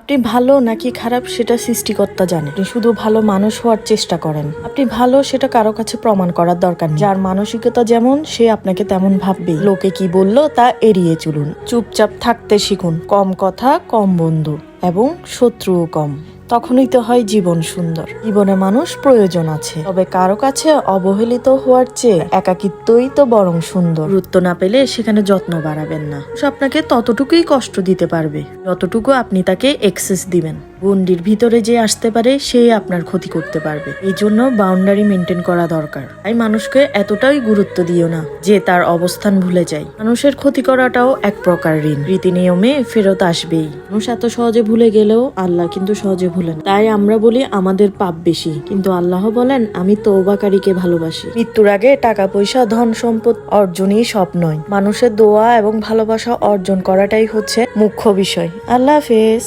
আপনি ভালো নাকি খারাপ সেটা সৃষ্টিকর্তা জানে। আপনি শুধু ভালো মানুষ হওয়ার চেষ্টা করেন। আপনি ভালো সেটা কারো কাছে প্রমাণ করার দরকার নেই। যার মানসিকতা যেমন সে আপনাকে তেমন ভাববে। লোকে কি বললো তা এড়িয়ে চলুন, চুপচাপ থাকতে শিখুন, কম কথা, কম বন্ধু এবং শত্রুও কম। তখনই তো হয় জীবন সুন্দর। জীবনে মানুষ প্রয়োজন আছে, তবে কারো কাছে অবহেলিত হওয়ার চেয়ে একাকিত্বই তো বরং সুন্দর। গুরুত্ব না পেলে সেখানে যত্ন বাড়াবেন না। সে আপনাকে ততটুকুই কষ্ট দিতে পারবে যতটুকু আপনি তাকে এক্সেস দিবেন। গণ্ডির ভিতরে যে আসতে পারে সেই আপনার ক্ষতি করতে পারবে। এই জন্য বাউন্ডারি মেনটেন করা দরকার। তাই মানুষকে এতটাই গুরুত্ব দিও না যে তার অবস্থান ভুলে যায়। মানুষের ক্ষতি করাটাও এক প্রকার ঋণ, রীতি নিয়মে ফেরত আসবেই। মানুষ এত সহজে ভুলে গেলেও আল্লাহ কিন্তু সহজে ভুলেন। তাই আমরা বলি আমাদের পাপ বেশি, কিন্তু আল্লাহ বলেন আমি তওবাকারীকে ভালোবাসি। মৃত্যুর আগে টাকা পয়সা ধন সম্পদ অর্জনই সব নয়, মানুষের দোয়া এবং ভালোবাসা অর্জন করাটাই হচ্ছে মুখ্য বিষয়। আল্লাহ হাফেজ।